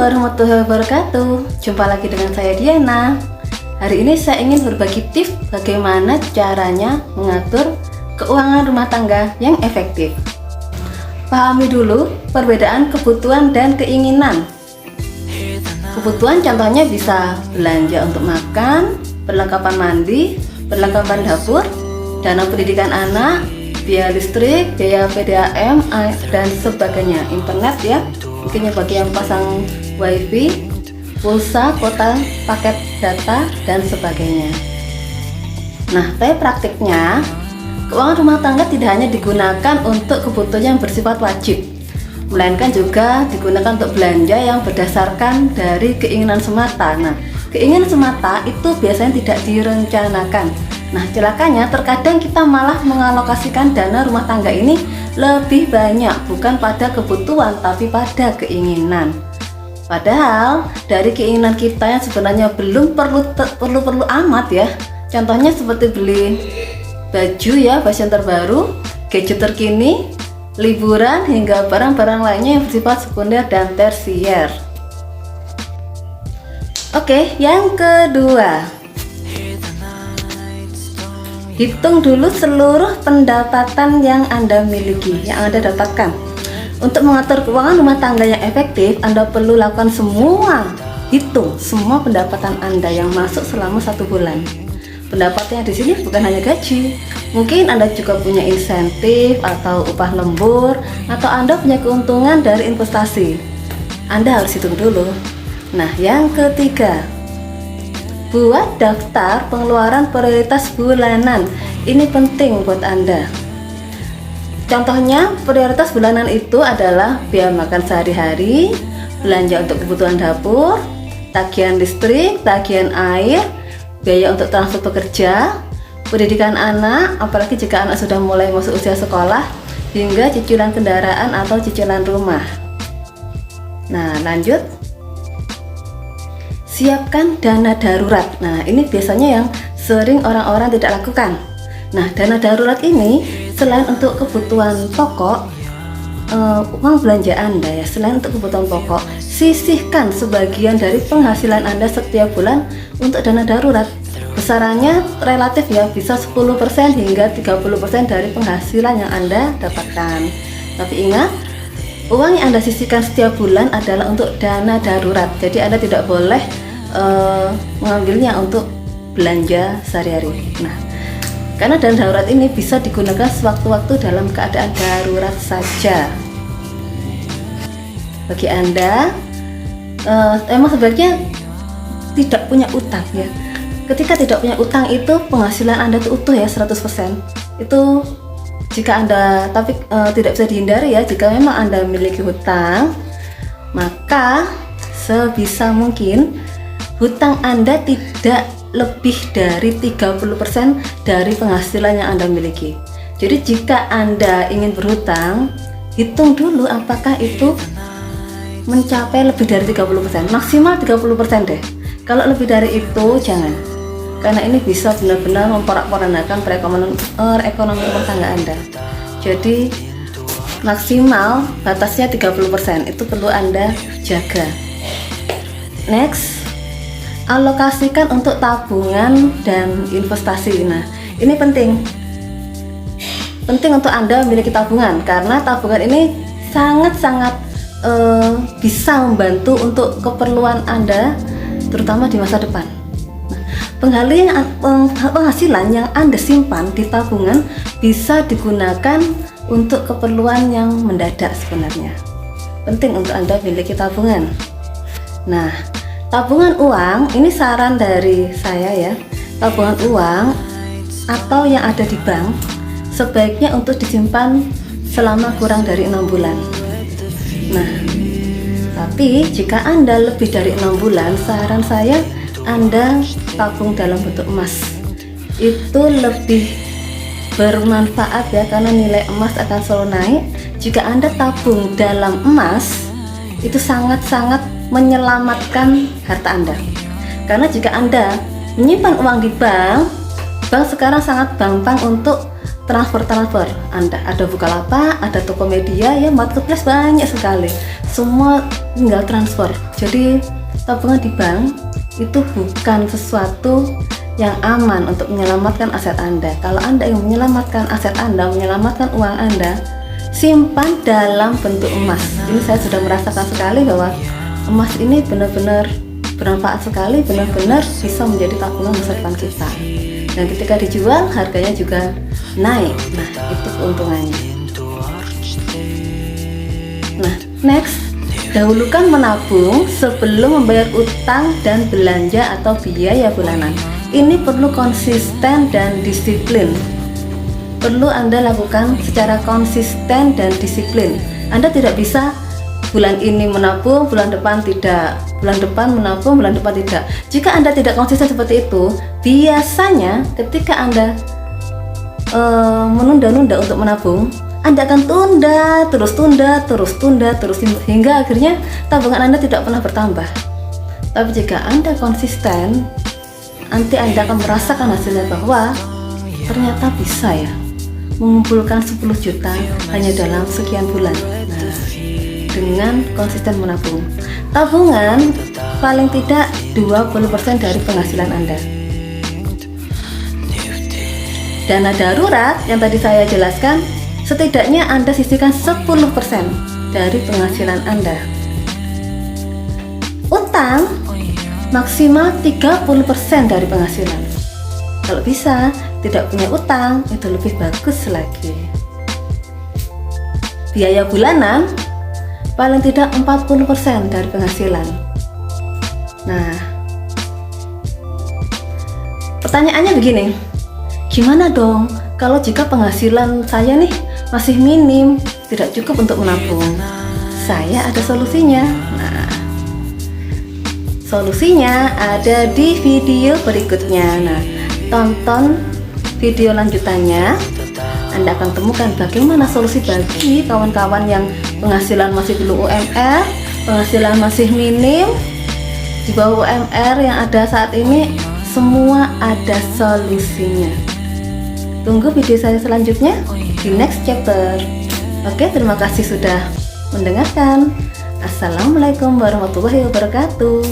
warahmatullahi wabarakatuh. Jumpa lagi dengan saya Diana. Hari ini saya ingin berbagi tips bagaimana caranya mengatur keuangan rumah tangga yang efektif. Pahami dulu perbedaan kebutuhan dan keinginan. Kebutuhan contohnya bisa belanja untuk makan, perlengkapan mandi, perlengkapan dapur, dana pendidikan anak, biaya listrik, biaya PDAM, dan sebagainya, internet ya, mungkin bagi yang pasang wifi, pulsa, kuota, paket data, dan sebagainya. Nah, tapi praktiknya keuangan rumah tangga tidak hanya digunakan untuk kebutuhan yang bersifat wajib, melainkan juga digunakan untuk belanja yang berdasarkan dari keinginan semata. Nah, keinginan semata itu biasanya tidak direncanakan. Nah, celakanya terkadang kita malah mengalokasikan dana rumah tangga ini lebih banyak bukan pada kebutuhan tapi pada keinginan. Padahal dari keinginan kita yang sebenarnya belum perlu amat ya. Contohnya seperti beli baju ya, fashion terbaru, gadget terkini, liburan hingga barang-barang lainnya yang bersifat sekunder dan tersier. Oke, yang kedua, hitung dulu seluruh pendapatan yang Anda miliki, yang Anda dapatkan. Untuk mengatur keuangan rumah tangga yang efektif, Anda perlu lakukan hitung semua pendapatan Anda yang masuk selama 1 bulan. Pendapatnya di sini bukan hanya gaji, mungkin Anda juga punya insentif atau upah lembur, atau Anda punya keuntungan dari investasi. Anda harus hitung dulu. Nah, yang ketiga, buat daftar pengeluaran prioritas bulanan. Ini penting buat Anda. Contohnya, prioritas bulanan itu adalah biaya makan sehari-hari, belanja untuk kebutuhan dapur, tagihan listrik, tagihan air, biaya untuk transport pekerja, pendidikan anak, apalagi jika anak sudah mulai masuk usia sekolah, hingga cicilan kendaraan atau cicilan rumah. Nah, lanjut. Siapkan dana darurat. Nah, ini biasanya yang sering orang-orang tidak lakukan. Nah, dana darurat ini selain untuk kebutuhan pokok, uang belanja Anda ya, selain untuk kebutuhan pokok, sisihkan sebagian dari penghasilan Anda setiap bulan untuk dana darurat. Besarannya relatif ya, bisa 10% hingga 30% dari penghasilan yang Anda dapatkan. Tapi ingat, uang yang Anda sisihkan setiap bulan adalah untuk dana darurat. Jadi Anda tidak boleh mengambilnya untuk belanja sehari-hari. Nah, karena dana darurat ini bisa digunakan sewaktu-waktu dalam keadaan darurat saja. Bagi Anda emang sebaiknya tidak punya utang ya. Ketika tidak punya utang itu penghasilan Anda itu utuh ya, 100%. Itu jika Anda, tapi tidak bisa dihindari ya, jika memang Anda memiliki hutang, maka sebisa mungkin hutang Anda tidak lebih dari 30% dari penghasilan yang Anda miliki. Jadi jika Anda ingin berhutang, hitung dulu apakah itu mencapai lebih dari 30%, maksimal 30% deh. Kalau lebih dari itu jangan, karena ini bisa benar-benar memporak-porandakan perekonomian rumah tangga Anda. Jadi maksimal batasnya 30%, itu perlu Anda jaga. Next, alokasikan untuk tabungan dan investasi. Nah, ini penting untuk Anda memiliki tabungan, karena tabungan ini sangat-sangat bisa membantu untuk keperluan Anda, terutama di masa depan. Penghasilan yang Anda simpan di tabungan bisa digunakan untuk keperluan yang mendadak sebenarnya. Penting untuk Anda memiliki tabungan. Nah, tabungan uang ini saran dari saya ya. Tabungan uang atau yang ada di bank sebaiknya untuk disimpan selama kurang dari 6 bulan. Nah, tapi jika Anda lebih dari 6 bulan, saran saya Anda tabung dalam bentuk emas. Itu lebih bermanfaat ya, karena nilai emas akan selalu naik. Jika Anda tabung dalam emas, itu sangat-sangat menyelamatkan harta Anda. Karena jika Anda menyimpan uang di bank sekarang sangat gampang untuk transfer. Anda ada Bukalapak, ada Tokopedia, ya marketplace banyak sekali. Semua tinggal transfer. Jadi tabungan di bank itu bukan sesuatu yang aman untuk menyelamatkan aset Anda. Kalau Anda ingin menyelamatkan aset Anda, menyelamatkan uang Anda, simpan dalam bentuk emas. Ini saya sudah merasakan sekali bahwa emas ini benar-benar bermanfaat sekali, benar-benar bisa menjadi tabungan masa depan kita. Dan ketika dijual harganya juga naik. Nah, itu keuntungannya. Nah, next, dahulukan menabung sebelum membayar utang dan belanja atau biaya bulanan. Ini perlu konsisten dan disiplin. Perlu Anda lakukan secara konsisten dan disiplin. Anda tidak bisa bulan ini menabung, bulan depan tidak, bulan depan menabung, bulan depan tidak. Jika Anda tidak konsisten seperti itu, biasanya ketika Anda menunda-nunda untuk menabung, Anda akan tunda terus hingga akhirnya tabungan Anda tidak pernah bertambah. Tapi jika Anda konsisten, nanti Anda akan merasakan hasilnya bahwa ternyata bisa ya mengumpulkan 10 juta hanya dalam sekian bulan. Nah, dengan konsisten menabung. Tabungan paling tidak 20% dari penghasilan Anda. Dana darurat yang tadi saya jelaskan, setidaknya Anda sisihkan 10% dari penghasilan Anda. Utang maksimal 30% dari penghasilan. Kalau bisa tidak punya utang, itu lebih bagus lagi. Biaya bulanan paling tidak 40% dari penghasilan. Nah, pertanyaannya begini, gimana dong kalau jika penghasilan saya nih masih minim, tidak cukup untuk menabung? Saya ada solusinya. Nah, solusinya ada di video berikutnya. Nah, tonton video lanjutannya. Anda akan temukan bagaimana solusi bagi kawan-kawan yang penghasilan masih belum UMR, penghasilan masih minim, di bawah UMR yang ada saat ini, semua ada solusinya. Tunggu video saya selanjutnya di next chapter. Oke, terima kasih sudah mendengarkan. Assalamualaikum warahmatullahi wabarakatuh.